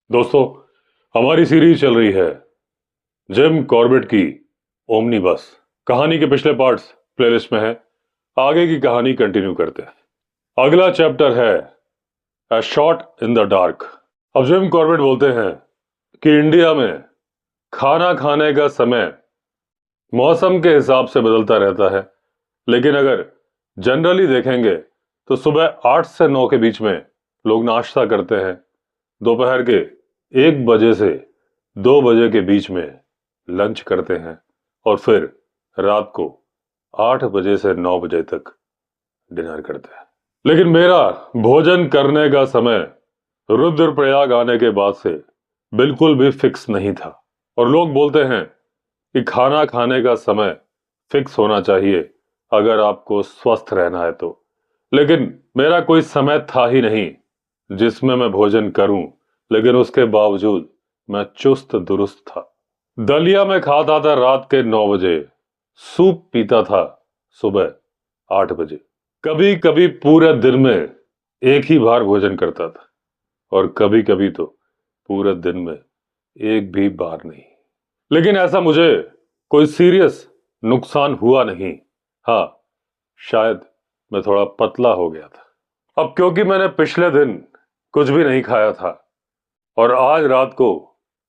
दोस्तों, हमारी सीरीज चल रही है जिम कॉर्बेट की ओमनी बस। कहानी के पिछले पार्ट्स प्लेलिस्ट में है। आगे की कहानी कंटिन्यू करते हैं। अगला चैप्टर है a shot in the dark. अब जिम कॉर्बेट बोलते हैं कि इंडिया में खाना खाने का समय मौसम के हिसाब से बदलता रहता है, लेकिन अगर जनरली देखेंगे तो सुबह 8 से 9 के बीच में लोग नाश्ता करते हैं। दोपहर के 1 बजे से 2 बजे के बीच में लंच करते हैं और फिर रात को 8 बजे से 9 बजे तक डिनर करते हैं। लेकिन मेरा भोजन करने का समय रुद्रप्रयाग आने के बाद से बिल्कुल भी फिक्स नहीं था। और लोग बोलते हैं कि खाना खाने का समय फिक्स होना चाहिए अगर आपको स्वस्थ रहना है तो। लेकिन मेरा कोई समय था ही नहीं जिसमें मैं भोजन करूं, लेकिन उसके बावजूद मैं चुस्त दुरुस्त था। दलिया में खाता था रात के 9 बजे, सूप पीता था सुबह 8 बजे। कभी कभी पूरे दिन में एक ही बार भोजन करता था और कभी कभी तो पूरे दिन में एक भी बार नहीं। लेकिन ऐसा मुझे कोई सीरियस नुकसान हुआ नहीं। हाँ, शायद मैं थोड़ा पतला हो गया था। अब क्योंकि मैंने पिछले दिन कुछ भी नहीं खाया था और आज रात को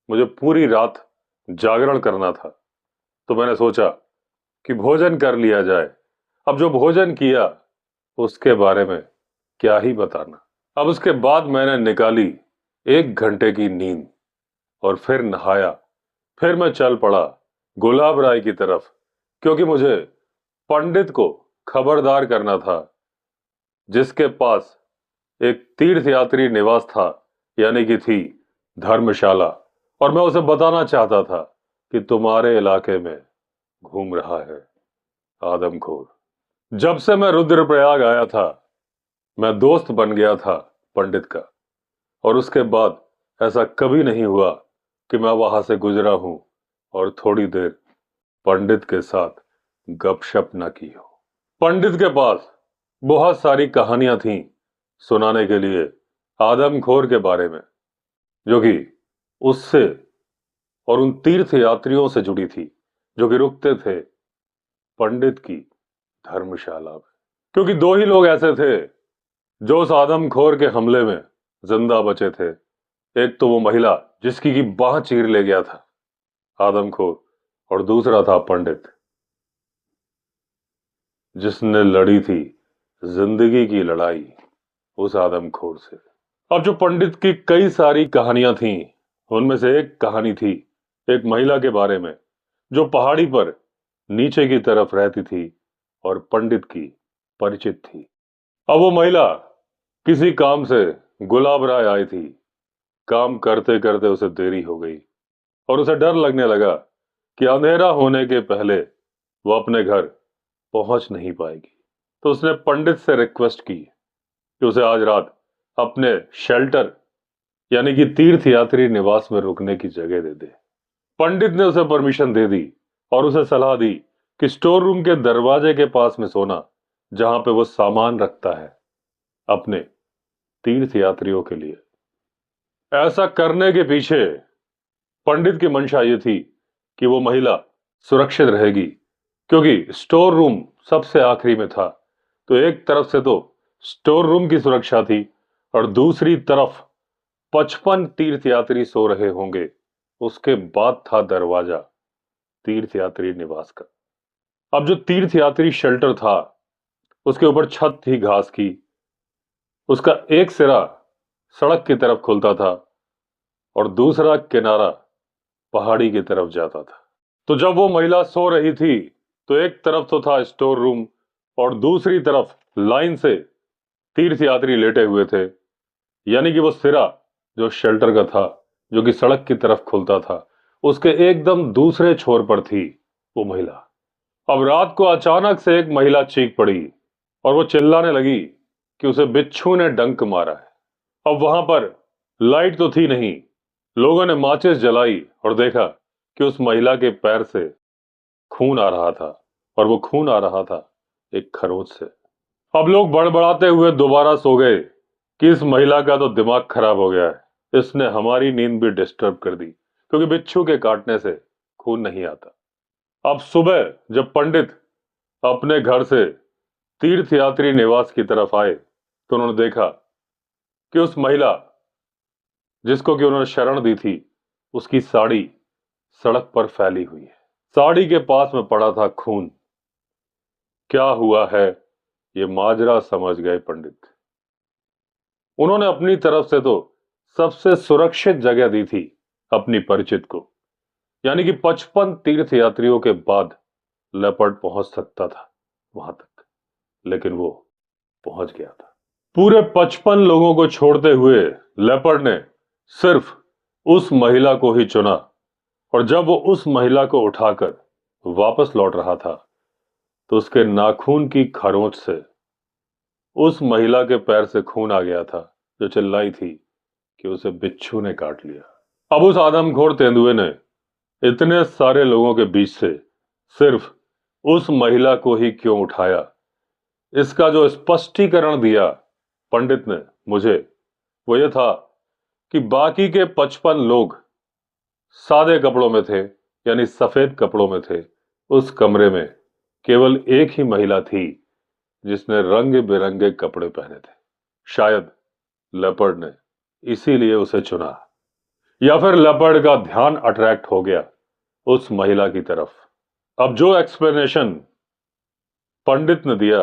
मुझे पूरी रात जागरण करना था, तो मैंने सोचा कि भोजन कर लिया जाए। अब जो भोजन किया उसके बारे में क्या ही बताना। अब उसके बाद मैंने निकाली 1 घंटे की नींद और फिर नहाया। फिर मैं चल पड़ा गुलाब राय की तरफ, क्योंकि मुझे पंडित को खबरदार करना था, जिसके पास एक तीर्थ यात्री निवास था, यानी कि थी धर्मशाला। और मैं उसे बताना चाहता था कि तुम्हारे इलाके में घूम रहा है आदमखोर। जब से मैं रुद्रप्रयाग आया था, मैं दोस्त बन गया था पंडित का, और उसके बाद ऐसा कभी नहीं हुआ कि मैं वहां से गुजरा हूं और थोड़ी देर पंडित के साथ गपशप न की हो। पंडित के पास बहुत सारी कहानियां थीं सुनाने के लिए आदमखोर के बारे में, जो कि उससे और उन तीर्थ यात्रियों से जुड़ी थी जो कि रुकते थे पंडित की धर्मशाला में। क्योंकि दो ही लोग ऐसे थे जो उस आदमखोर के हमले में जिंदा बचे थे। एक तो वो महिला जिसकी की बाह चीर ले गया था आदमखोर, और दूसरा था पंडित जिसने लड़ी थी जिंदगी की लड़ाई उस आदमखोर से। अब जो पंडित की कई सारी कहानियां थीं, उनमें से एक कहानी थी एक महिला के बारे में जो पहाड़ी पर नीचे की तरफ रहती थी और पंडित की परिचित थी। अब वो महिला किसी काम से गुलाब राय आई थी। काम करते करते उसे देरी हो गई और उसे डर लगने लगा कि अंधेरा होने के पहले वो अपने घर पहुंच नहीं पाएगी। तो उसने पंडित से रिक्वेस्ट की कि उसे आज रात अपने शेल्टर, यानी कि तीर्थ यात्री निवास में रुकने की जगह दे दे। पंडित ने उसे परमिशन दे दी और उसे सलाह दी कि स्टोर रूम के दरवाजे के पास में सोना, जहां पे वो सामान रखता है अपने तीर्थ यात्रियों के लिए। ऐसा करने के पीछे पंडित की मंशा ये थी कि वो महिला सुरक्षित रहेगी, क्योंकि स्टोर रूम सबसे आखिरी में था। तो एक तरफ से तो स्टोर रूम की सुरक्षा थी और दूसरी तरफ 55 तीर्थयात्री सो रहे होंगे। उसके बाद था दरवाजा तीर्थयात्री निवास का। अब जो तीर्थयात्री शेल्टर था, उसके ऊपर छत थी घास की। उसका एक सिरा सड़क की तरफ खुलता था और दूसरा किनारा पहाड़ी की तरफ जाता था। तो जब वो महिला सो रही थी, तो एक तरफ तो था स्टोर रूम और दूसरी तरफ लाइन से तीर्थयात्री लेटे हुए थे। यानी कि वो सिरा जो शेल्टर का था, जो कि सड़क की तरफ खुलता था, उसके एकदम दूसरे छोर पर थी वो महिला। अब रात को अचानक से एक महिला चीख पड़ी और वो चिल्लाने लगी कि उसे बिच्छू ने डंक मारा है। अब वहां पर लाइट तो थी नहीं। लोगों ने माचिस जलाई और देखा कि उस महिला के पैर से खून आ रहा था, और वो खून आ रहा था एक खरोच से। अब लोग बड़बड़ाते हुए दोबारा सो गए कि इस महिला का तो दिमाग खराब हो गया है। इसने हमारी नींद भी डिस्टर्ब कर दी, क्योंकि बिच्छू के काटने से खून नहीं आता। अब सुबह जब पंडित अपने घर से तीर्थयात्री निवास की तरफ आए तो उन्होंने देखा कि उस महिला जिसको कि उन्होंने शरण दी थी, उसकी साड़ी सड़क पर फैली हुई है। साड़ी के पास में पड़ा था खून। क्या हुआ है ये माजरा समझ गए पंडित। उन्होंने अपनी तरफ से तो सबसे सुरक्षित जगह दी थी अपनी परिचित को, यानी कि 55 तीर्थयात्रियों के बाद लेपर्ड पहुंच सकता था वहां तक, लेकिन वो पहुंच गया था। पूरे 55 लोगों को छोड़ते हुए लेपर्ड ने सिर्फ उस महिला को ही चुना, और जब वो उस महिला को उठाकर वापस लौट रहा था तो उसके नाखून की खरोंच से उस महिला के पैर से खून आ गया था, जो चिल्लाई थी कि उसे बिच्छू ने काट लिया। अब उस आदमखोर तेंदुए ने इतने सारे लोगों के बीच से सिर्फ उस महिला को ही क्यों उठाया, इसका जो स्पष्टीकरण दिया पंडित ने मुझे, वो ये था कि बाकी के 55 लोग सादे कपड़ों में थे, यानी सफेद कपड़ों में थे। उस कमरे में केवल एक ही महिला थी जिसने रंग बिरंगे कपड़े पहने थे। शायद लेपर्ड ने इसीलिए उसे चुना, या फिर लेपर्ड का ध्यान अट्रैक्ट हो गया उस महिला की तरफ। अब जो एक्सप्लेनेशन पंडित ने दिया,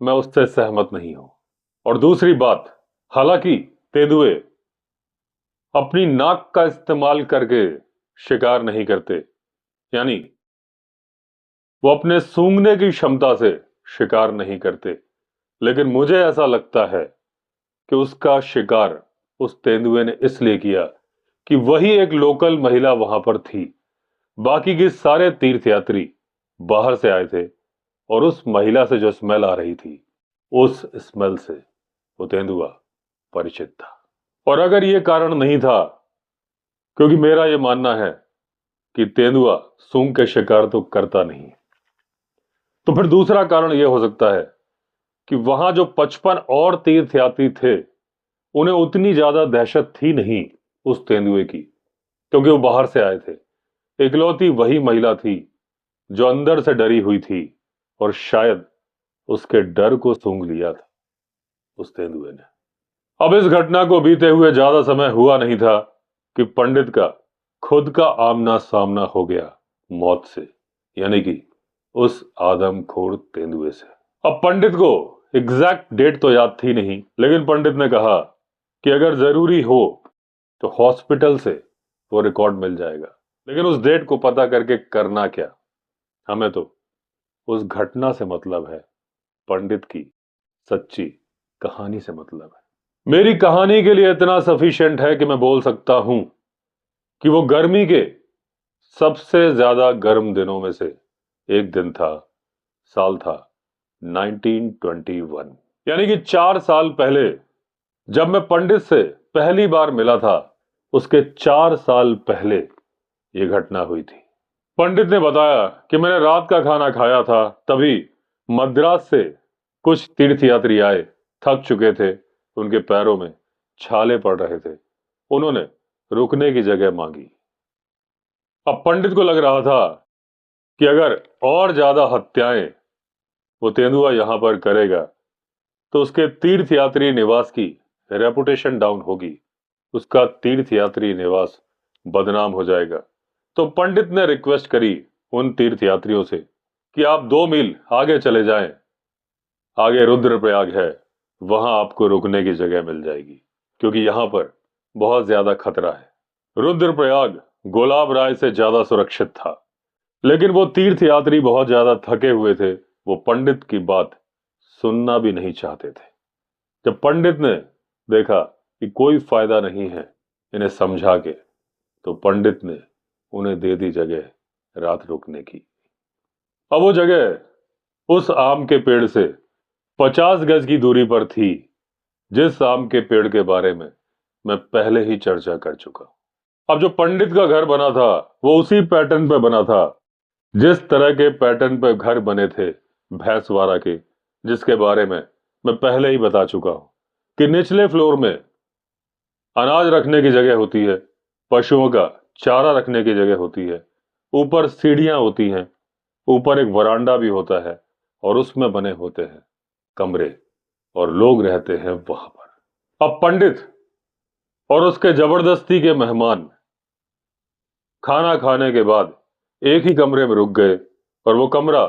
मैं उससे सहमत नहीं हूं। और दूसरी बात, हालांकि तेंदुए अपनी नाक का इस्तेमाल करके शिकार नहीं करते, यानी वो अपने सूंघने की क्षमता से शिकार नहीं करते, लेकिन मुझे ऐसा लगता है कि उसका शिकार उस तेंदुए ने इसलिए किया कि वही एक लोकल महिला वहां पर थी। बाकी के सारे तीर्थयात्री बाहर से आए थे, और उस महिला से जो स्मेल आ रही थी, उस स्मेल से वो तेंदुआ परिचित था। और अगर ये कारण नहीं था, क्योंकि मेरा ये मानना है कि तेंदुआ सूंघ के शिकार तो करता नहीं, तो फिर दूसरा कारण यह हो सकता है कि वहां जो 55 और तीर्थयात्री थे, उन्हें उतनी ज्यादा दहशत थी नहीं उस तेंदुए की, क्योंकि वो बाहर से आए थे। इकलौती वही महिला थी जो अंदर से डरी हुई थी, और शायद उसके डर को सूंघ लिया था उस तेंदुए ने। अब इस घटना को बीते हुए ज्यादा समय हुआ नहीं था कि पंडित का खुद का आमना सामना हो गया मौत से, यानी कि उस आदमखोर तेंदुए से। अब पंडित को एग्जैक्ट डेट तो याद थी नहीं, लेकिन पंडित ने कहा कि अगर जरूरी हो तो हॉस्पिटल से वो रिकॉर्ड मिल जाएगा। लेकिन उस डेट को पता करके करना क्या, हमें तो उस घटना से मतलब है, पंडित की सच्ची कहानी से मतलब है। मेरी कहानी के लिए इतना सफिशिएंट है कि मैं बोल सकता हूं कि वो गर्मी के सबसे ज्यादा गर्म दिनों में से एक दिन था। साल था 1921, यानी कि 4 साल पहले जब मैं पंडित से पहली बार मिला था, उसके 4 साल पहले यह घटना हुई थी। पंडित ने बताया कि मैंने रात का खाना खाया था, तभी मद्रास से कुछ तीर्थयात्री आए। थक चुके थे, उनके पैरों में छाले पड़ रहे थे। उन्होंने रुकने की जगह मांगी। अब पंडित को लग रहा था कि अगर और ज्यादा हत्याएं वो तेंदुआ यहां पर करेगा तो उसके तीर्थयात्री निवास की रेपुटेशन डाउन होगी, उसका तीर्थयात्री निवास बदनाम हो जाएगा। तो पंडित ने रिक्वेस्ट करी उन तीर्थयात्रियों से कि आप 2 मील आगे चले जाएं, आगे रुद्रप्रयाग है, वहां आपको रुकने की जगह मिल जाएगी, क्योंकि यहां पर बहुत ज्यादा खतरा है। रुद्रप्रयाग गुलाब राय से ज्यादा सुरक्षित था, लेकिन वो तीर्थयात्री बहुत ज्यादा थके हुए थे, वो पंडित की बात सुनना भी नहीं चाहते थे। जब पंडित ने देखा कि कोई फायदा नहीं है इन्हें समझा के, तो पंडित ने उन्हें दे दी जगह रात रुकने की। अब वो जगह उस आम के पेड़ से 50 गज की दूरी पर थी, जिस आम के पेड़ के बारे में मैं पहले ही चर्चा कर चुका। अब जो पंडित का घर बना था वो उसी पैटर्न पे बना था जिस तरह के पैटर्न पे घर बने थे भैंसवाड़ा के, जिसके बारे में मैं पहले ही बता चुका हूं कि निचले फ्लोर में अनाज रखने की जगह होती है, पशुओं का चारा रखने की जगह होती है, ऊपर सीढ़ियां होती हैं, ऊपर एक वरांडा भी होता है और उसमें बने होते हैं कमरे और लोग रहते हैं वहां पर। अब पंडित और उसके जबरदस्ती के मेहमान खाना खाने के बाद एक ही कमरे में रुक गए और वो कमरा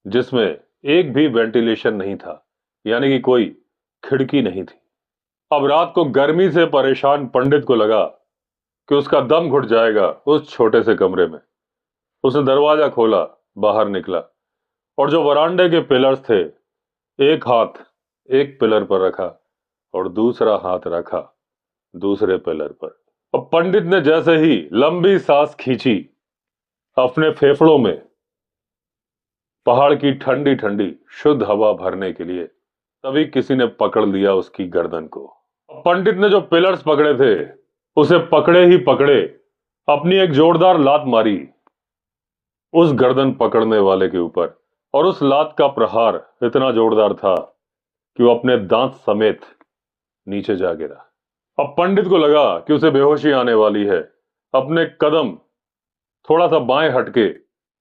जिसमें एक भी वेंटिलेशन नहीं था, यानी कि कोई खिड़की नहीं थी। अब रात को गर्मी से परेशान पंडित को लगा कि उसका दम घुट जाएगा उस छोटे से कमरे में। उसने दरवाजा खोला, बाहर निकला और जो वरांडे के पिलर्स थे, एक हाथ एक पिलर पर रखा और दूसरा हाथ रखा दूसरे पिलर पर। अब पंडित ने जैसे ही लंबी सांस खींची अपने फेफड़ों में पहाड़ की ठंडी ठंडी शुद्ध हवा भरने के लिए, तभी किसी ने पकड़ लिया उसकी गर्दन को। पंडित ने जो पिलर्स पकड़े थे उसे पकड़े ही पकड़े अपनी एक जोरदार लात मारी उस गर्दन पकड़ने वाले के ऊपर, और उस लात का प्रहार इतना जोरदार था कि वो अपने दांत समेत नीचे जा गिरा। अब पंडित को लगा कि उसे बेहोशी आने वाली है। अपने कदम थोड़ा सा बाएं हटके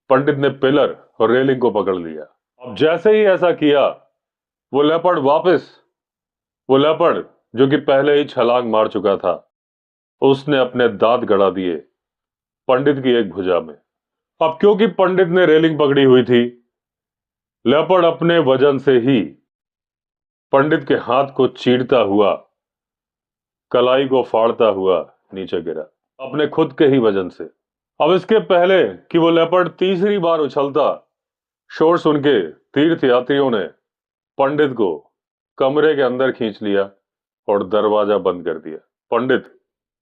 पंडित ने पिलर और रेलिंग को पकड़ लिया। अब जैसे ही ऐसा किया, वो लेपर्ड जो कि पहले ही छलांग मार चुका था, उसने अपने दांत गड़ा दिए पंडित की एक भुजा में। अब क्योंकि पंडित ने रेलिंग पकड़ी हुई थी, लेपर्ड अपने वजन से ही पंडित के हाथ को चीरता हुआ, कलाई को फाड़ता हुआ नीचे गिरा, अपने खुद के ही वजन से। अब इसके पहले कि वो लेपर्ड तीसरी बार उछलता, शोर सुन के तीर्थ यात्रियों ने पंडित को कमरे के अंदर खींच लिया और दरवाजा बंद कर दिया। पंडित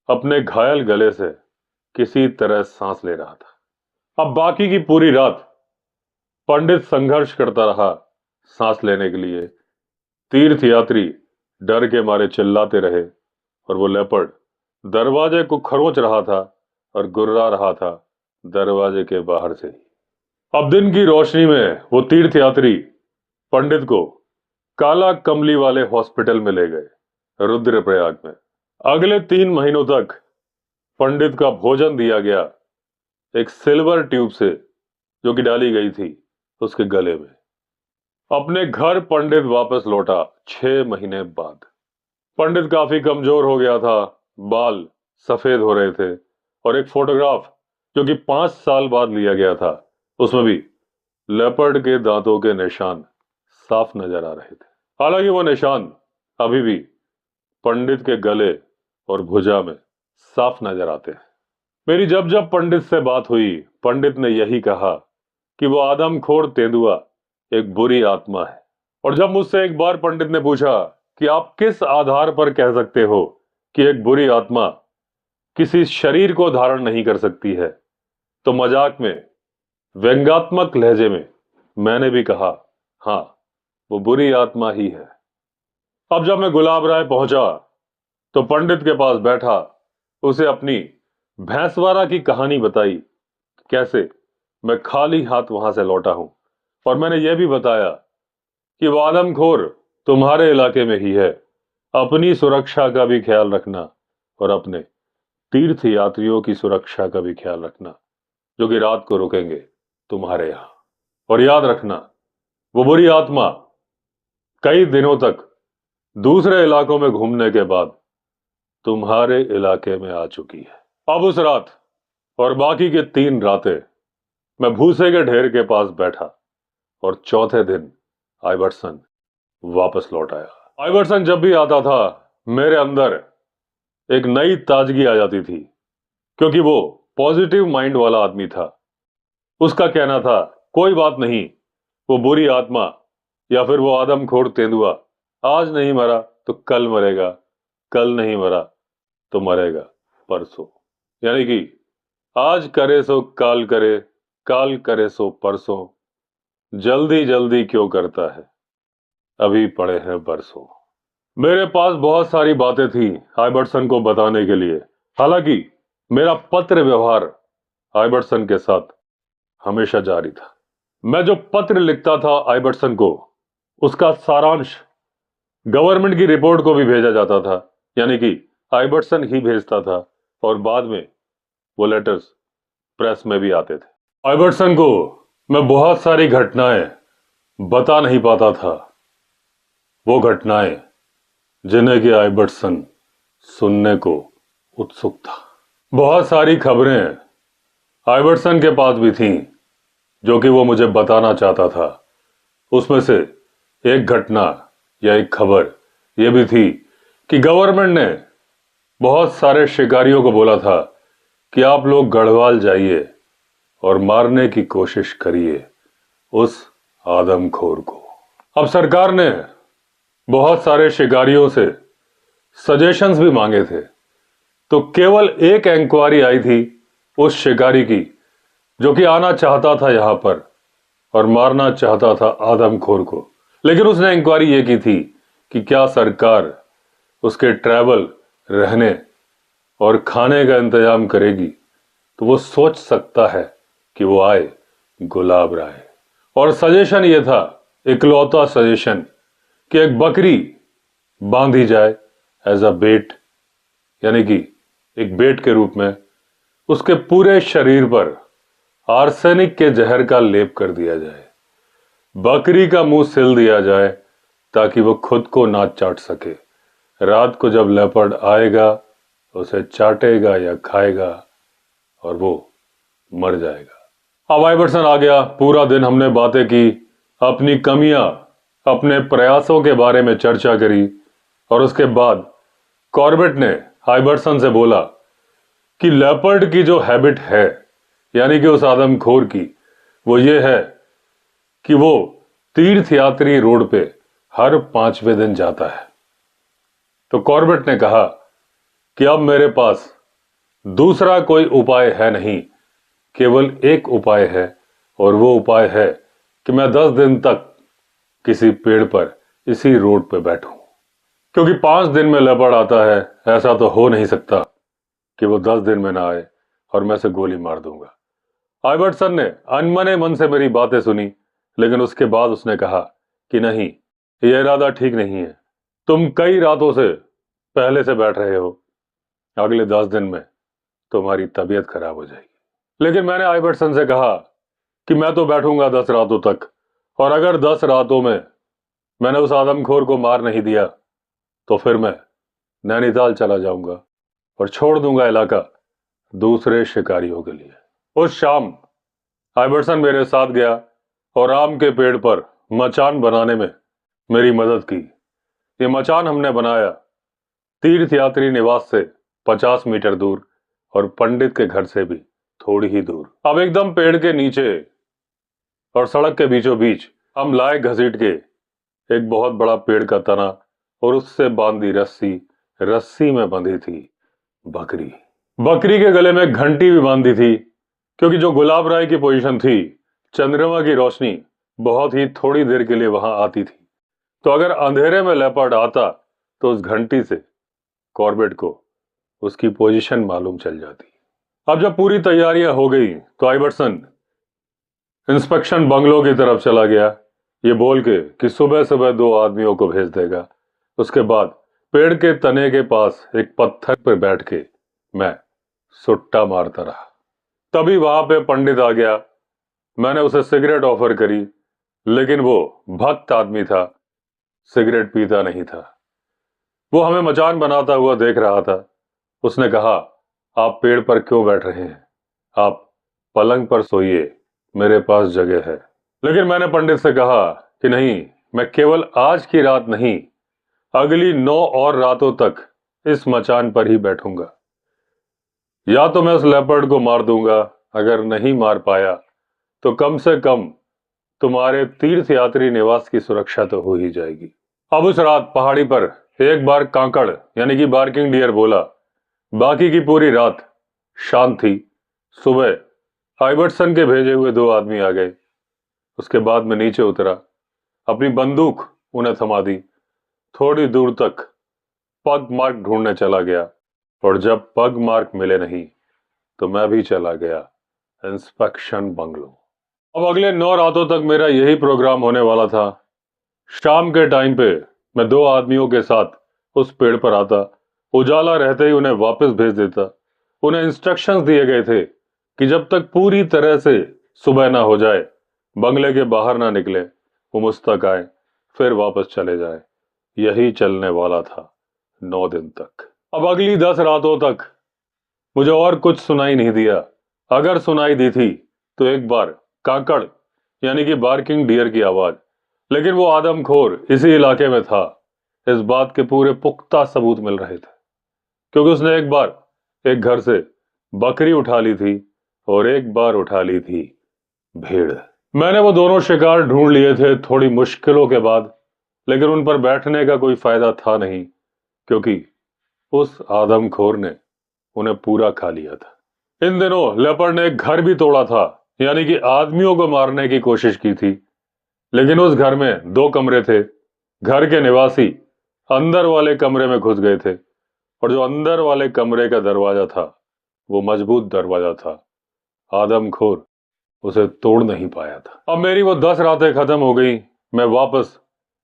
अपने घायल गले से किसी तरह सांस ले रहा था। अब बाकी की पूरी रात पंडित संघर्ष करता रहा सांस लेने के लिए। तीर्थ यात्री डर के मारे चिल्लाते रहे और वो लेपर्ड दरवाजे को खरोंच रहा था और गुर्रा रहा था दरवाजे के बाहर से ही। अब दिन की रोशनी में वो तीर्थ यात्री पंडित को काला कमली वाले हॉस्पिटल में ले गए रुद्रप्रयाग में। अगले 3 महीनों तक पंडित का भोजन दिया गया एक सिल्वर ट्यूब से, जो कि डाली गई थी उसके गले में। अपने घर पंडित वापस लौटा 6 महीने बाद। पंडित काफी कमजोर हो गया था, बाल सफेद हो रहे थे और एक फोटोग्राफ जो कि 5 साल बाद लिया गया था, उसमें भी लेपर्ड के दांतों के निशान साफ नजर आ रहे थे। हालांकि वो निशान अभी भी पंडित के गले और भुजा में साफ नजर आते हैं। मेरी जब जब पंडित से बात हुई, पंडित ने यही कहा कि वो आदमखोर तेंदुआ एक बुरी आत्मा है। और जब मुझसे एक बार पंडित ने पूछा कि आप किस आधार पर कह सकते हो कि एक बुरी आत्मा किसी शरीर को धारण नहीं कर सकती है, तो मजाक में, व्यंग्यात्मक लहजे में मैंने भी कहा, हाँ, वो बुरी आत्मा ही है। अब जब मैं गुलाब राय पहुंचा तो पंडित के पास बैठा उसे अपनी भैंसवारा की कहानी बताई, कैसे मैं खाली हाथ वहां से लौटा हूं, और मैंने यह भी बताया कि वो आदमखोर तुम्हारे इलाके में ही है। अपनी सुरक्षा का भी ख्याल रखना और अपने तीर्थ यात्रियों की सुरक्षा का भी ख्याल रखना जो कि रात को रुकेंगे तुम्हारे यहां। और याद रखना, वो बुरी आत्मा कई दिनों तक दूसरे इलाकों में घूमने के बाद तुम्हारे इलाके में आ चुकी है। अब उस रात और बाकी के 3 रातें मैं भूसे के ढेर के पास बैठा और चौथे दिन आइवर्सन वापस लौट आया। आइवर्सन जब भी आता था, मेरे अंदर एक नई ताजगी आ जाती थी, क्योंकि वो पॉजिटिव माइंड वाला आदमी था। उसका कहना था, कोई बात नहीं, वो बुरी आत्मा या फिर वो आदमखोर तेंदुआ आज नहीं मरा तो कल मरेगा, कल नहीं मरा तो मरेगा परसों। यानी कि आज करे सो काल करे, काल करे सो परसों, जल्दी जल्दी क्यों करता है, अभी पड़े हैं बरसों। मेरे पास बहुत सारी बातें थी आइवर्सन को बताने के लिए। हालांकि मेरा पत्र व्यवहार आइवर्सन के साथ हमेशा जारी था। मैं जो पत्र लिखता था आइवर्सन को, उसका सारांश गवर्नमेंट की रिपोर्ट को भी भेजा जाता था। यानी कि आइबर्टसन ही भेजता था और बाद में वो लेटर्स प्रेस में भी आते थे। आइबर्टसन को मैं बहुत सारी घटनाएं बता नहीं पाता था, वो घटनाएं जिन्हें कि आइबर्टसन सुनने को उत्सुक था। बहुत सारी खबरें आइबर्टसन के पास भी थीं जो कि वो मुझे बताना चाहता था। उसमें से एक घटना या एक खबर यह भी थी कि गवर्नमेंट ने बहुत सारे शिकारियों को बोला था कि आप लोग गढ़वाल जाइए और मारने की कोशिश करिए उस आदमखोर को। अब सरकार ने बहुत सारे शिकारियों से सजेशंस भी मांगे थे, तो केवल एक इंक्वायरी आई थी उस शिकारी की जो कि आना चाहता था यहां पर और मारना चाहता था आदमखोर को। लेकिन उसने इंक्वायरी ये की थी कि क्या सरकार उसके ट्रैवल, रहने और खाने का इंतजाम करेगी, तो वो सोच सकता है कि वो आए गुलाब राय। और सजेशन ये था, इकलौता सजेशन, कि एक बकरी बांधी जाए एज अ बेट, यानी कि एक बेट के रूप में उसके पूरे शरीर पर आर्सेनिक के जहर का लेप कर दिया जाए, बकरी का मुंह सिल दिया जाए ताकि वो खुद को ना चाट सके। रात को जब लेपर्ड आएगा उसे चाटेगा या खाएगा और वो मर जाएगा। अब आइबर्टसन आ गया, पूरा दिन हमने बातें की, अपनी कमियां, अपने प्रयासों के बारे में चर्चा करी और उसके बाद कॉर्बेट ने आइबर्टसन से बोला कि लेपर्ड की जो हैबिट है, यानी कि उस आदमखोर की, वो ये है कि वो तीर्थयात्री रोड पे हर 5वें दिन जाता है। तो कॉर्बेट ने कहा कि अब मेरे पास दूसरा कोई उपाय है नहीं, केवल एक उपाय है और वो उपाय है कि मैं 10 दिन तक किसी पेड़ पर इसी रोड पे बैठूं, क्योंकि 5 दिन में लेपर्ड आता है, ऐसा तो हो नहीं सकता कि वो 10 दिन में ना आए और मैं से गोली मार दूंगा। आइबर्टसन ने अनमने मन से मेरी बातें सुनी, लेकिन उसके बाद उसने कहा कि नहीं, यह इरादा ठीक नहीं है। तुम कई रातों से पहले से बैठ रहे हो, अगले 10 दिन में तुम्हारी तबीयत खराब हो जाएगी। लेकिन मैंने आइबर्टसन से कहा कि मैं तो बैठूंगा 10 रातों तक, और अगर 10 रातों में मैंने उस आदमखोर को मार नहीं दिया तो फिर मैं नैनीताल चला जाऊंगा और छोड़ दूंगा इलाका दूसरे शिकारियों के लिए। उस शाम आइबर्टसन मेरे साथ गया और आम के पेड़ पर मचान बनाने में मेरी मदद की। ये मचान हमने बनाया तीर्थयात्री निवास से 50 मीटर दूर और पंडित के घर से भी थोड़ी ही दूर। अब एकदम पेड़ के नीचे और सड़क के बीचों बीच हम लाए घसीट के एक बहुत बड़ा पेड़ का तना और उससे बांधी रस्सी, रस्सी में बंधी थी बकरी। बकरी के गले में घंटी भी बांधी थी, क्योंकि जो गुलाब राय की पोजीशन थी, चंद्रमा की रोशनी बहुत ही थोड़ी देर के लिए वहां आती थी, तो अगर अंधेरे में लेपर्ड आता तो उस घंटी से कॉर्बेट को उसकी पोजीशन मालूम चल जाती। अब जब पूरी तैयारियां हो गई तो आइबर्टसन इंस्पेक्शन बंगलों की तरफ चला गया, ये बोल के कि सुबह सुबह 2 आदमियों को भेज देगा। उसके बाद पेड़ के तने के पास एक पत्थर पर बैठ के मैं सुट्टा मारता रहा। तभी वहां पे पंडित आ गया। मैंने उसे सिगरेट ऑफर करी, लेकिन वो भक्त आदमी था, सिगरेट पीता नहीं था। वो हमें मचान बनाता हुआ देख रहा था। उसने कहा, आप पेड़ पर क्यों बैठ रहे हैं, आप पलंग पर सोइए, मेरे पास जगह है। लेकिन मैंने पंडित से कहा कि नहीं, मैं केवल आज की रात नहीं, अगली 9 और रातों तक इस मचान पर ही बैठूंगा। या तो मैं उस लेपर्ड को मार दूंगा, अगर नहीं मार पाया तो कम से कम तुम्हारे तीर्थयात्री निवास की सुरक्षा तो हो ही जाएगी। अब उस रात पहाड़ी पर एक बार कांकड़ यानी कि बार्किंग डियर बोला। बाकी की पूरी रात शांत थी। सुबह आइबर्टसन के भेजे हुए 2 आदमी आ गए। उसके बाद मैं नीचे उतरा, अपनी बंदूक उन्हें थमा दी, थोड़ी दूर तक पग मार्क ढूंढने चला गया, और जब पग मार्क मिले नहीं तो मैं भी चला गया इंस्पेक्शन बंगलो। अब अगले 9 रातों तक मेरा यही प्रोग्राम होने वाला था। शाम के टाइम पे मैं 2 आदमियों के साथ उस पेड़ पर आता, उजाला रहते ही उन्हें वापस भेज देता। उन्हें इंस्ट्रक्शंस दिए गए थे कि जब तक पूरी तरह से सुबह ना हो जाए, बंगले के बाहर ना निकले, वो मुझ तक आए, फिर वापस चले जाए। यही चलने वाला था 9 दिन तक। अब अगली 10 रातों तक मुझे और कुछ सुनाई नहीं दिया। अगर सुनाई दी थी तो एक बार काकड़ यानी कि बार्किंग डियर की आवाज। लेकिन वो आदमखोर इसी इलाके में था, इस बात के पूरे पुख्ता सबूत मिल रहे थे, क्योंकि उसने एक बार एक घर से बकरी उठा ली थी और एक बार उठा ली थी भेड़। मैंने वो दोनों शिकार ढूंढ लिए थे थोड़ी मुश्किलों के बाद, लेकिन उन पर बैठने का कोई फायदा था नहीं, क्योंकि उस आदमखोर ने उन्हें पूरा खा लिया था। इन दिनों लेपर्ड ने एक घर भी तोड़ा था, यानी कि आदमियों को मारने की कोशिश की थी। लेकिन उस घर में 2 कमरे थे। घर के निवासी अंदर वाले कमरे में घुस गए थे, और जो अंदर वाले कमरे का दरवाजा था वो मजबूत दरवाजा था। आदमखोर उसे तोड़ नहीं पाया था। अब मेरी वो 10 रातें खत्म हो गई। मैं वापस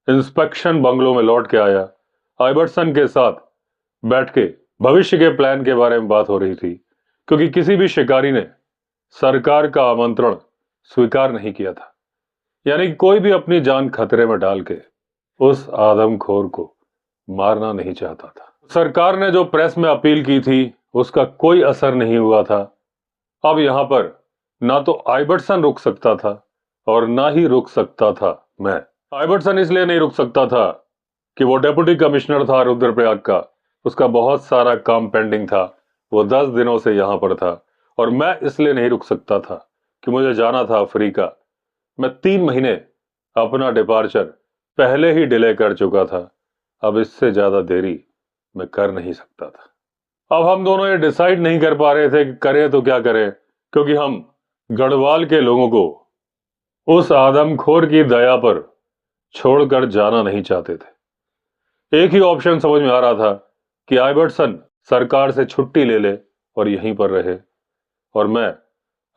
इंस्पेक्शन बंगलो में लौट के आया। आइबर्सन के साथ बैठ के भविष्य के प्लान के बारे में बात हो रही थी, क्योंकि किसी भी शिकारी ने सरकार का आमंत्रण स्वीकार नहीं किया था। यानी कि कोई भी अपनी जान खतरे में डाल के उस आदमखोर को मारना नहीं चाहता था। सरकार ने जो प्रेस में अपील की थी उसका कोई असर नहीं हुआ था। अब यहां पर ना तो आइबर्सन रुक सकता था और ना ही रुक सकता था मैं। आइबर्सन इसलिए नहीं रुक सकता था कि वो डेप्यूटी कमिश्नर था रुद्रप्रयाग का, उसका बहुत सारा काम पेंडिंग था, वो 10 दिनों से यहां पर था। और मैं इसलिए नहीं रुक सकता था कि मुझे जाना था अफ्रीका। मैं 3 महीने अपना डिपार्चर पहले ही डिले कर चुका था। अब इससे ज्यादा देरी मैं कर नहीं सकता था। अब हम दोनों ये डिसाइड नहीं कर पा रहे थे कि करें तो क्या करें, क्योंकि हम गढ़वाल के लोगों को उस आदमखोर की दया पर छोड़कर जाना नहीं चाहते थे। एक ही ऑप्शन समझ में आ रहा था कि आइबर्सन सरकार से छुट्टी ले ले और यहीं पर रहे, और मैं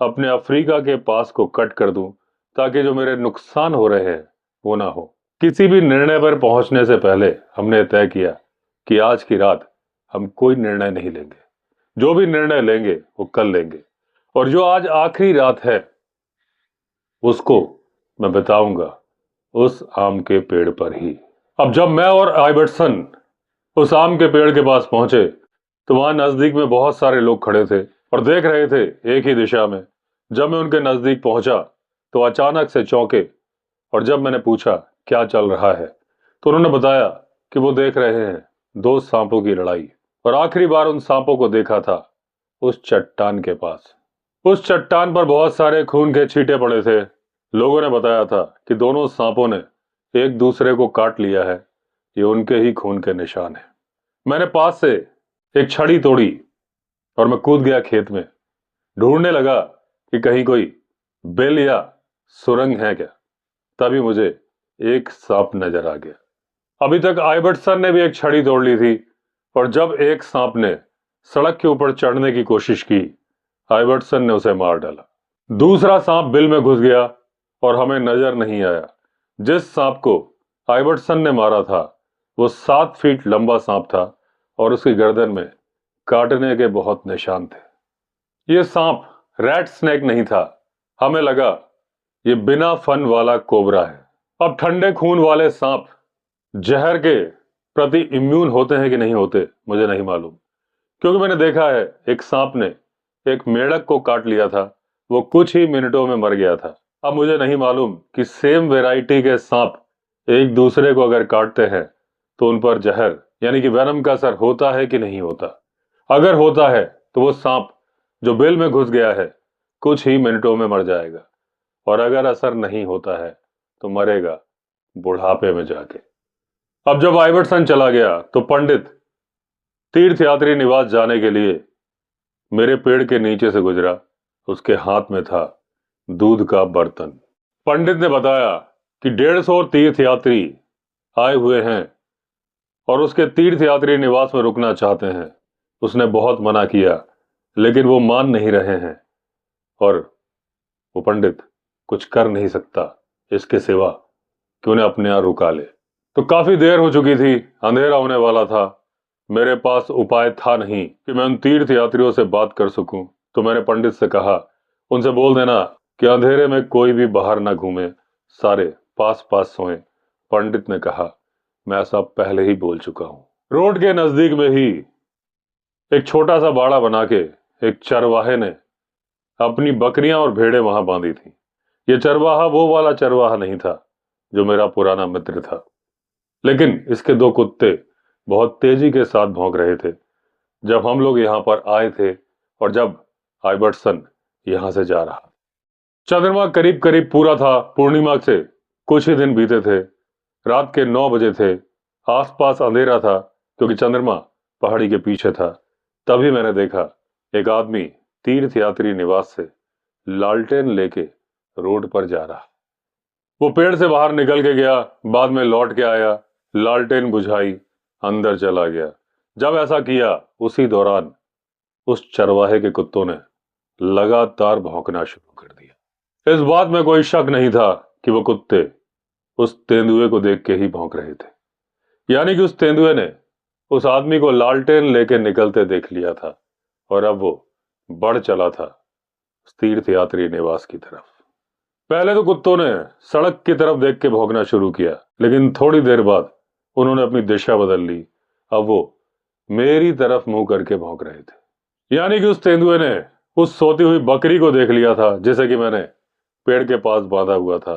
अपने अफ्रीका के पास को कट कर दूं, ताकि जो मेरे नुकसान हो रहे हैं वो ना हो। किसी भी निर्णय पर पहुंचने से पहले हमने तय किया कि आज की रात हम कोई निर्णय नहीं लेंगे। जो भी निर्णय लेंगे वो कल लेंगे, और जो आज आखिरी रात है उसको मैं बताऊंगा उस आम के पेड़ पर ही। अब जब मैं और आइबर्सन उस आम के पेड़ के पास पहुंचे तो वहां नजदीक में बहुत सारे लोग खड़े थे और देख रहे थे एक ही दिशा में। जब मैं उनके नजदीक पहुंचा तो अचानक से चौंके, और जब मैंने पूछा क्या चल रहा है तो उन्होंने बताया कि वो देख रहे हैं 2 सांपों की लड़ाई, और आखिरी बार उन सांपों को देखा था उस चट्टान के पास। उस चट्टान पर बहुत सारे खून के छींटे पड़े थे। लोगों ने बताया था कि दोनों सांपों ने एक दूसरे को काट लिया है, ये उनके ही खून के निशान है। मैंने पास से एक छड़ी तोड़ी और मैं कूद गया खेत में, ढूंढने लगा कि कहीं कोई बिल या सुरंग है क्या। तभी मुझे एक सांप नजर आ गया। अभी तक आइबर्टसन ने भी एक छड़ी तोड़ ली थी, और जब एक सांप ने सड़क के ऊपर चढ़ने की कोशिश की, आइबर्टसन ने उसे मार डाला। दूसरा सांप बिल में घुस गया और हमें नजर नहीं आया। जिस सांप को आइबर्टसन ने मारा था वो 7 फीट लंबा सांप था, और उसकी गर्दन में काटने के बहुत निशान थे। ये सांप रैट स्नेक नहीं था। हमें लगा ये बिना फन वाला कोबरा है। अब ठंडे खून वाले सांप जहर के प्रति इम्यून होते हैं कि नहीं होते मुझे नहीं मालूम, क्योंकि मैंने देखा है एक सांप ने एक मेढक को काट लिया था, वो कुछ ही मिनटों में मर गया था। अब मुझे नहीं मालूम कि सेम वैरायटी के सांप एक दूसरे को अगर काटते हैं तो उन पर जहर यानी कि वेनम का असर होता है कि नहीं होता। अगर होता है तो वो सांप जो बिल में घुस गया है कुछ ही मिनटों में मर जाएगा, और अगर असर नहीं होता है तो मरेगा बुढ़ापे में जाके। अब जब आइबर्टसन चला गया तो पंडित तीर्थयात्री निवास जाने के लिए मेरे पेड़ के नीचे से गुजरा। उसके हाथ में था दूध का बर्तन। पंडित ने बताया कि 150 तीर्थयात्री आए हुए हैं और उसके तीर्थयात्री निवास में रुकना चाहते हैं। उसने बहुत मना किया लेकिन वो मान नहीं रहे हैं, और वो पंडित कुछ कर नहीं सकता इसके सिवा कि उन्हें अपने यहाँ रुका ले। तो काफी देर हो चुकी थी, अंधेरा होने वाला था। मेरे पास उपाय था नहीं कि मैं उन तीर्थ यात्रियों से बात कर सकूं, तो मैंने पंडित से कहा, उनसे बोल देना कि अंधेरे में कोई भी बाहर ना घूमे, सारे पास पास सोएं। पंडित ने कहा, मैं ऐसा पहले ही बोल चुका हूं। रोड के नजदीक में ही एक छोटा सा बाड़ा बना के एक चरवाहे ने अपनी बकरियां और भेड़ें वहां बांधी थी। ये चरवाहा वो वाला चरवाहा नहीं था जो मेरा पुराना मित्र था, लेकिन इसके दो कुत्ते बहुत तेजी के साथ भौंक रहे थे जब हम लोग यहां पर आए थे और जब आइबर्टसन यहां से जा रहा। चंद्रमा करीब करीब पूरा था। पूर्णिमा से कुछ ही दिन बीते थे। रात के 9 बजे थे। आसपास अंधेरा था क्योंकि चंद्रमा पहाड़ी के पीछे था। तभी मैंने देखा एक आदमी तीर्थ यात्री निवास से लालटेन लेके रोड पर जा रहा। वो पेड़ से बाहर निकल के गया, बाद में लौट के आया, लालटेन बुझाई, अंदर चला गया। जब ऐसा किया उसी दौरान उस चरवाहे के कुत्तों ने लगातार भौंकना शुरू कर दिया। इस बात में कोई शक नहीं था कि वो कुत्ते उस तेंदुए को देख के ही भौंक रहे थे, यानी कि उस तेंदुए ने उस आदमी को लालटेन लेके निकलते देख लिया था और अब वो बढ़ चला था तीर्थ यात्री निवास की तरफ। पहले तो कुत्तों ने सड़क की तरफ देख के भौंकना शुरू किया, लेकिन थोड़ी देर बाद उन्होंने अपनी दिशा बदल ली। अब वो मेरी तरफ मुंह करके भौंक रहे थे, यानी कि उस तेंदुए ने उस सोती हुई बकरी को देख लिया था जैसे कि मैंने पेड़ के पास बांधा हुआ था।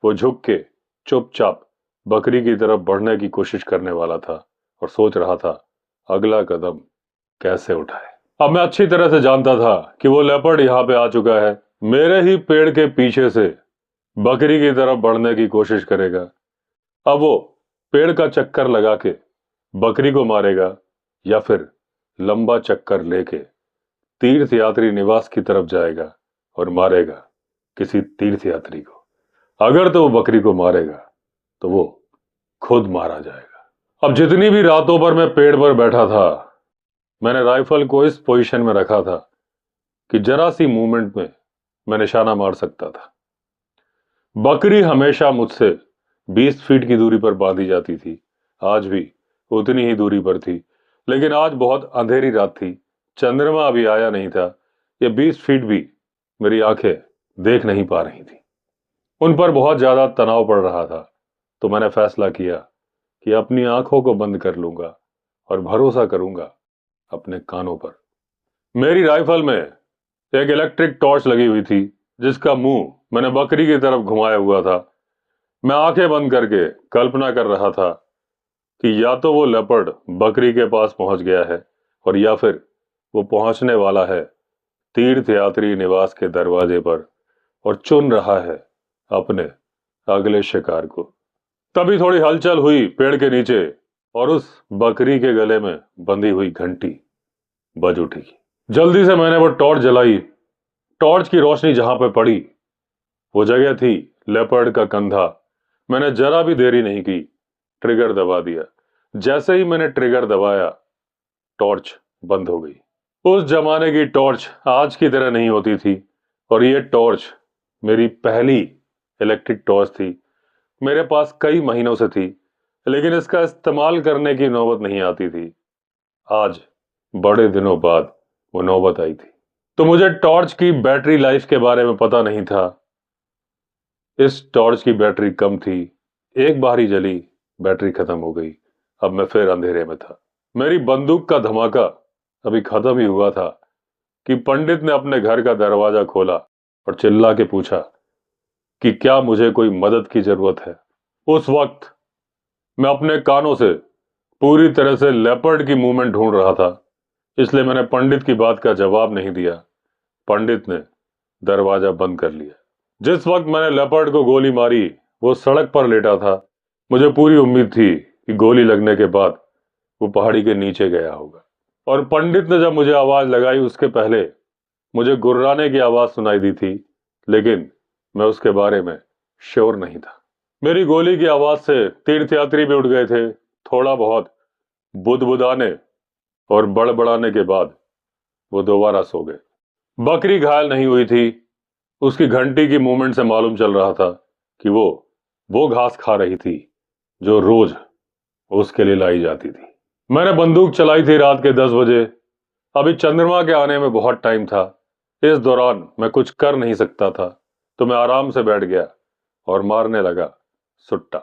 वो झुक के चुपचाप बकरी की तरफ बढ़ने की कोशिश करने वाला था और सोच रहा था अगला कदम कैसे उठाए। अब मैं अच्छी तरह से जानता था कि वो लेपर्ड यहां पे आ चुका है, मेरे ही पेड़ के पीछे से बकरी की तरफ बढ़ने की कोशिश करेगा। अब वो पेड़ का चक्कर लगा के बकरी को मारेगा या फिर लंबा चक्कर लेके तीर्थ यात्री निवास की तरफ जाएगा और मारेगा किसी तीर्थ यात्री को। अगर तो वो बकरी को मारेगा तो वो खुद मारा जाएगा। अब जितनी भी रातों पर मैं पेड़ पर बैठा था, मैंने राइफल को इस पोजीशन में रखा था कि जरा सी मूवमेंट में मैं निशाना मार सकता था। बकरी हमेशा मुझसे 20 फीट की दूरी पर बांधी जाती थी, आज भी उतनी ही दूरी पर थी, लेकिन आज बहुत अंधेरी रात थी, चंद्रमा अभी आया नहीं था। ये 20 फीट भी मेरी आंखें देख नहीं पा रही थी। उन पर बहुत ज्यादा तनाव पड़ रहा था, तो मैंने फैसला किया कि अपनी आंखों को बंद कर लूंगा और भरोसा करूंगा अपने कानों पर। मेरी राइफल में एक इलेक्ट्रिक टॉर्च लगी हुई थी जिसका मुंह मैंने बकरी की तरफ घुमाया हुआ था। मैं आंखें बंद करके कल्पना कर रहा था कि या तो वो लेपर्ड बकरी के पास पहुंच गया है और या फिर वो पहुंचने वाला है तीर्थ यात्री निवास के दरवाजे पर और चुन रहा है अपने अगले शिकार को। तभी थोड़ी हलचल हुई पेड़ के नीचे और उस बकरी के गले में बंधी हुई घंटी बज उठी। जल्दी से मैंने वो टॉर्च जलाई। टॉर्च की रोशनी जहां पर पड़ी वो जगह थी लेपर्ड का कंधा। मैंने जरा भी देरी नहीं की, ट्रिगर दबा दिया। जैसे ही मैंने ट्रिगर दबाया टॉर्च बंद हो गई। उस जमाने की टॉर्च आज की तरह नहीं होती थी और ये टॉर्च मेरी पहली इलेक्ट्रिक टॉर्च थी। मेरे पास कई महीनों से थी, लेकिन इसका इस्तेमाल करने की नौबत नहीं आती थी। आज बड़े दिनों बाद वो नौबत आई थी। तो मुझे टॉर्च की बैटरी लाइफ के बारे में पता नहीं था। इस टॉर्च की बैटरी कम थी, एक बार ही जली, बैटरी खत्म हो गई। अब मैं फिर अंधेरे में था। मेरी बंदूक का धमाका अभी खत्म ही हुआ था कि पंडित ने अपने घर का दरवाजा खोला और चिल्ला के पूछा कि क्या मुझे कोई मदद की जरूरत है। उस वक्त मैं अपने कानों से पूरी तरह से लेपर्ड की मूवमेंट ढूंढ रहा था, इसलिए मैंने पंडित की बात का जवाब नहीं दिया। पंडित ने दरवाजा बंद कर लिया। जिस वक्त मैंने लेपर्ड को गोली मारी वो सड़क पर लेटा था। मुझे पूरी उम्मीद थी कि गोली लगने के बाद वो पहाड़ी के नीचे गया होगा, और पंडित ने जब मुझे आवाज लगाई उसके पहले मुझे गुर्राने की आवाज सुनाई दी थी, लेकिन मैं उसके बारे में श्योर नहीं था। मेरी गोली की आवाज से तीर्थयात्री भी उठ गए थे। थोड़ा बहुत बुदबुदाने और बड़बड़ाने के बाद वो दोबारा सो गए। बकरी घायल नहीं हुई थी। उसकी घंटी की मूवमेंट से मालूम चल रहा था कि वो घास खा रही थी जो रोज उसके लिए लाई जाती थी। मैंने बंदूक चलाई थी रात के 10 बजे। अभी चंद्रमा के आने में बहुत टाइम था। इस दौरान मैं कुछ कर नहीं सकता था, तो मैं आराम से बैठ गया और मारने लगा सुट्टा।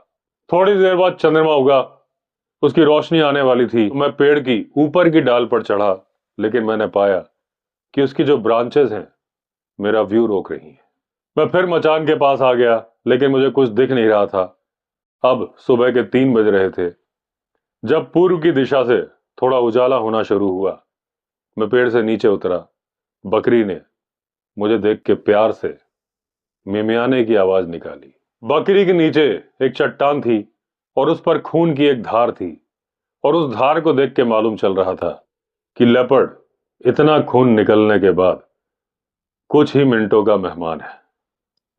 थोड़ी देर बाद चंद्रमा उगा। उसकी रोशनी आने वाली थी। मैं पेड़ की ऊपर की डाल पर चढ़ा, लेकिन मैंने पाया कि उसकी जो ब्रांचेस हैं मेरा व्यू रोक रही हैं। मैं फिर मचान के पास आ गया, लेकिन मुझे कुछ दिख नहीं रहा था। अब सुबह के 3 बज रहे थे। जब पूर्व की दिशा से थोड़ा उजाला होना शुरू हुआ, मैं पेड़ से नीचे उतरा। बकरी ने मुझे देख के प्यार से मिमियाने की आवाज निकाली। बकरी के नीचे एक चट्टान थी और उस पर खून की एक धार थी, और उस धार को देख के मालूम चल रहा था कि लेपर्ड इतना खून निकलने के बाद कुछ ही मिनटों का मेहमान है।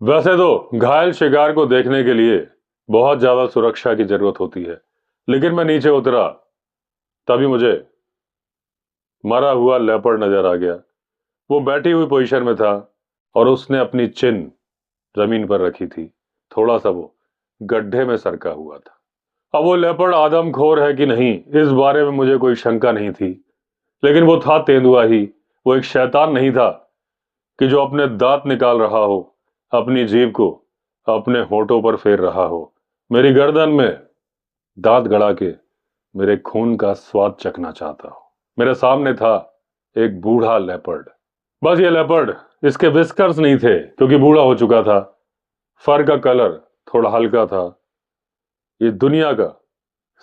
वैसे तो घायल शिकार को देखने के लिए बहुत ज्यादा सुरक्षा की जरूरत होती है, लेकिन मैं नीचे उतरा तभी मुझे मरा हुआ लेपर्ड नजर आ गया। वो बैठी हुई पोजीशन में था और उसने अपनी चिन जमीन पर रखी थी। थोड़ा सा वो गड्ढे में सरका हुआ था। अब वो लेपर्ड आदमखोर है कि नहीं, इस बारे में मुझे कोई शंका नहीं थी, लेकिन वो था तेंदुआ ही। वो एक शैतान नहीं था कि जो अपने दांत निकाल रहा हो, अपनी जीभ को अपने होठों पर फेर रहा हो, मेरी गर्दन में दांत गड़ा के मेरे खून का स्वाद चखना चाहता हो। मेरे सामने था एक बूढ़ा लेपर्ड। बस ये लेपर्ड, इसके विस्कर्स नहीं थे क्योंकि बूढ़ा हो चुका था। फर का कलर थोड़ा हल्का था। ये दुनिया का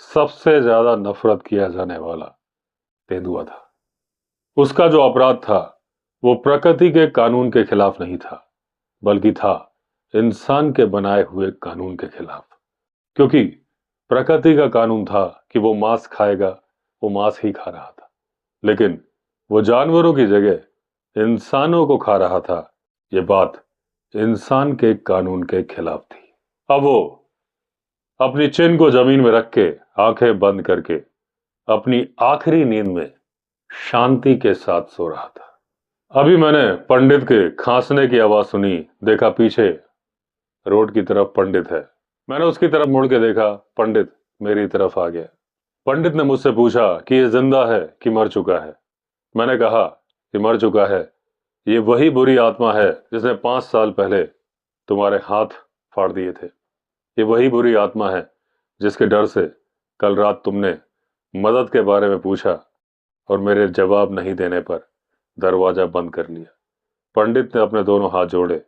सबसे ज्यादा नफरत किया जाने वाला तेंदुआ था। उसका जो अपराध था वो प्रकृति के कानून के खिलाफ नहीं था, बल्कि था इंसान के बनाए हुए कानून के खिलाफ। क्योंकि प्रकृति का कानून था कि वो मांस खाएगा, वो मांस ही खा रहा था, लेकिन वो जानवरों की जगह इंसानों को खा रहा था। ये बात इंसान के कानून के खिलाफ थी। अब वो अपनी चिन को जमीन में रख के आंखें बंद करके अपनी आखिरी नींद में शांति के साथ सो रहा था। अभी मैंने पंडित के खांसने की आवाज सुनी। देखा पीछे रोड की तरफ पंडित है। मैंने उसकी तरफ मुड़ के देखा, पंडित मेरी तरफ आ गया। पंडित ने मुझसे पूछा कि ये जिंदा है कि मर चुका है। मैंने कहा कि मर चुका है। ये वही बुरी आत्मा है जिसने 5 साल पहले तुम्हारे हाथ फाड़ दिए थे। ये वही बुरी आत्मा है जिसके डर से कल रात तुमने मदद के बारे में पूछा और मेरे जवाब नहीं देने पर दरवाजा बंद कर लिया। पंडित ने अपने दोनों हाथ जोड़े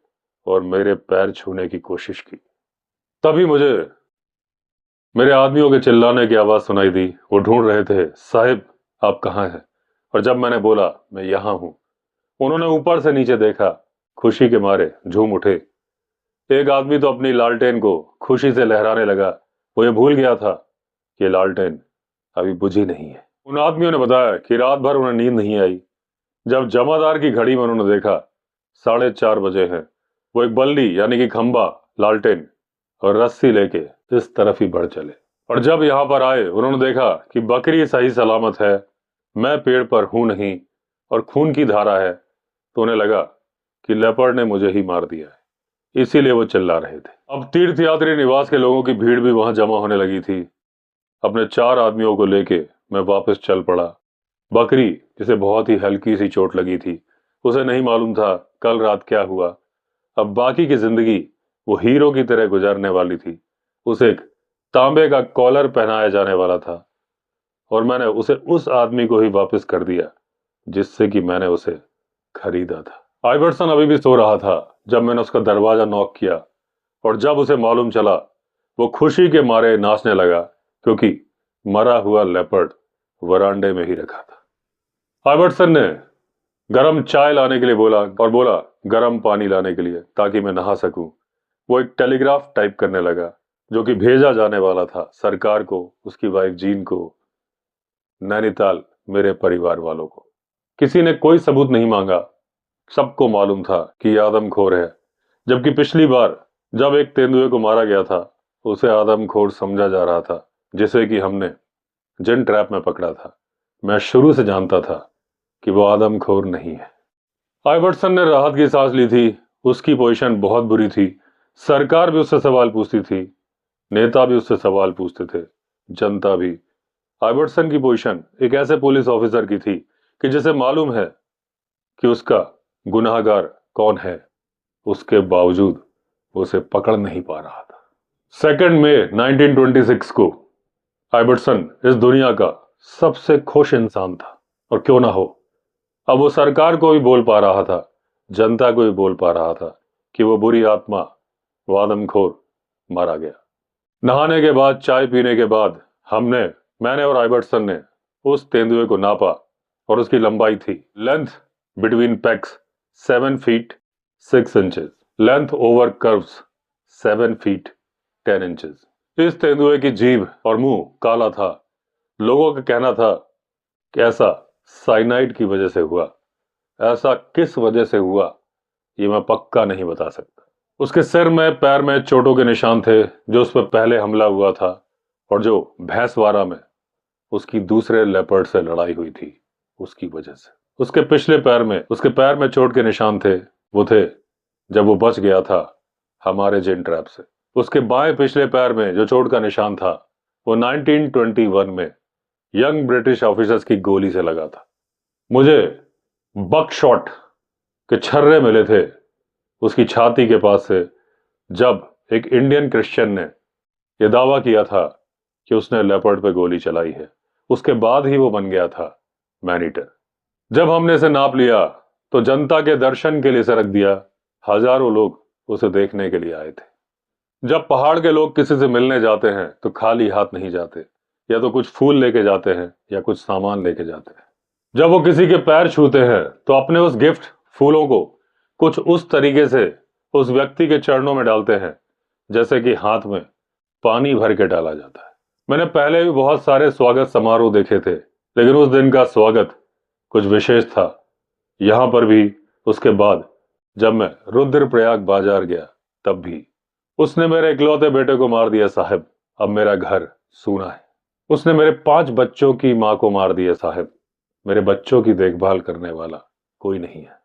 और मेरे पैर छूने की कोशिश की। तभी मुझे मेरे आदमियों के चिल्लाने की आवाज सुनाई दी। वो ढूंढ रहे थे, साहिब आप कहाँ हैं? और जब मैंने बोला मैं यहां हूं, उन्होंने ऊपर से नीचे देखा, खुशी के मारे झूम उठे। एक आदमी तो अपनी लालटेन को खुशी से लहराने लगा। वो ये भूल गया था कि लालटेन अभी बुझी नहीं है। उन आदमियों ने बताया कि रात भर उन्हें नींद नहीं आई। जब जमादार की घड़ी में उन्होंने देखा 4:30 बजे हैं, वो एक बल्ली यानी कि खंबा, लालटेन और रस्सी लेके इस तरफ ही बढ़ चले। और जब यहां पर आए उन्होंने देखा कि बकरी सही सलामत है, मैं पेड़ पर हूं नहीं और खून की धारा है, तो उन्हें लगा कि लेपर्ड ने मुझे ही मार दिया है, इसीलिए वो चिल्ला रहे थे। अब तीर्थयात्री निवास के लोगों की भीड़ भी वहां जमा होने लगी थी। अपने 4 आदमियों को लेके मैं वापस चल पड़ा। बकरी, जिसे बहुत ही हल्की सी चोट लगी थी, उसे नहीं मालूम था कल रात क्या हुआ। अब बाकी की जिंदगी वो हीरो की तरह गुजरने वाली थी। उसे एक तांबे का कॉलर पहनाया जाने वाला था और मैंने उसे उस आदमी को ही वापस कर दिया जिससे कि मैंने उसे खरीदा था। आइवर्सन अभी भी सो रहा था जब मैंने उसका दरवाजा नॉक किया, और जब उसे मालूम चला वो खुशी के मारे नाचने लगा क्योंकि मरा हुआ लेपर्ड वरांडे में ही रखा था। आइवर्सन ने गरम चाय लाने के लिए बोला और बोला गरम पानी लाने के लिए ताकि मैं नहा सकूं। वो एक टेलीग्राफ टाइप करने लगा जो कि भेजा जाने वाला था सरकार को, उसकी वाइफ जीन को, नैनीताल मेरे परिवार वालों को। किसी ने कोई सबूत नहीं मांगा। सबको मालूम था कि ये आदमखोर है, जबकि पिछली बार जब एक तेंदुए को मारा गया था उसे आदमखोर समझा जा रहा था, जिसे कि हमने जिन ट्रैप में पकड़ा था। मैं शुरू से जानता था कि वो आदमखोर नहीं है। आइवर्सन ने राहत की सांस ली थी। उसकी पोजीशन बहुत बुरी थी। सरकार भी उससे सवाल पूछती थी, नेता भी उससे सवाल पूछते थे, जनता भी। आइबर्टसन की पोजीशन एक ऐसे पुलिस ऑफिसर की थी कि जिसे मालूम है कि उसका गुनाहगार कौन है, उसके बावजूद वो उसे पकड़ नहीं पा रहा था। 2 मई 1926 को आइबर्टसन इस दुनिया का सबसे खुश इंसान था। और क्यों ना हो, अब वो सरकार को भी बोल पा रहा था, जनता को भी बोल पा रहा था कि वो बुरी आत्मा, वो आदमखोर मारा गया। नहाने के बाद, चाय पीने के बाद मैंने और आइबर्टसन ने उस तेंदुए को नापा और उसकी लंबाई थी length between PECS 7 feet 6 inches, length over curves 7 feet 10 inches. इस तेंदुए की जीभ और मुंह काला था। लोगों का कहना था कि ऐसा साइनाइड की वजह से हुआ। ऐसा किस वजह से हुआ ये मैं पक्का नहीं बता सकता। उसके सिर में, पैर में चोटों के निशान थे जो उस पर पहले हमला हुआ था और जो भैंसवाड़ा में उसकी दूसरे लेपर्ड से लड़ाई हुई थी उसकी वजह से। उसके पैर में चोट के निशान थे, वो थे जब वो बच गया था हमारे जिन ट्रैप से। उसके बाएं पिछले पैर में जो चोट का निशान था वो 1921 में यंग ब्रिटिश ऑफिसर्स की गोली से लगा था। मुझे बकशॉट के छर्रे मिले थे उसकी छाती के पास से जब एक इंडियन क्रिश्चियन ने यह दावा किया था कि उसने लेपर्ड पे गोली चलाई है। उसके बाद ही वो बन गया था मैन ईटर। जब हमने इसे नाप लिया तो जनता के दर्शन के लिए इसे रख दिया। हजारों लोग उसे देखने के लिए आए थे। जब पहाड़ के लोग किसी से मिलने जाते हैं तो खाली हाथ नहीं जाते, या तो कुछ फूल लेके जाते हैं या कुछ सामान लेके जाते हैं। जब वो किसी के पैर छूते हैं तो अपने उस गिफ्ट फूलों को कुछ उस तरीके से उस व्यक्ति के चरणों में डालते हैं जैसे कि हाथ में पानी भर के डाला जाता है। मैंने पहले भी बहुत सारे स्वागत समारोह देखे थे, लेकिन उस दिन का स्वागत कुछ विशेष था। यहां पर भी उसके बाद जब मैं रुद्रप्रयाग बाजार गया तब भी उसने मेरे इकलौते बेटे को मार दिया साहब। अब मेरा घर सूना है। उसने मेरे 5 बच्चों की मां को मार दिया साहब। मेरे बच्चों की देखभाल करने वाला कोई नहीं है।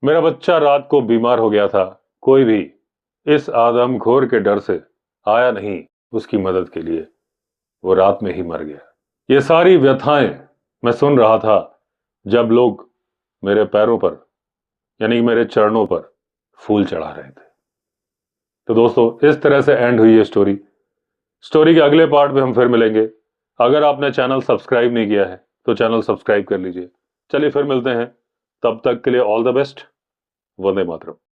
मेरा बच्चा रात को बीमार हो गया था, कोई भी इस आदमखोर के डर से आया नहीं उसकी मदद के लिए। वो रात में ही मर गया। ये सारी व्यथाएं मैं सुन रहा था जब लोग मेरे पैरों पर, यानी मेरे चरणों पर फूल चढ़ा रहे थे। तो दोस्तों, इस तरह से एंड हुई ये स्टोरी। स्टोरी के अगले पार्ट में हम फिर मिलेंगे। अगर आपने चैनल सब्सक्राइब नहीं किया है तो चैनल सब्सक्राइब कर लीजिए। चलिए फिर मिलते हैं, तब तक के लिए all the best. Vande Mataram.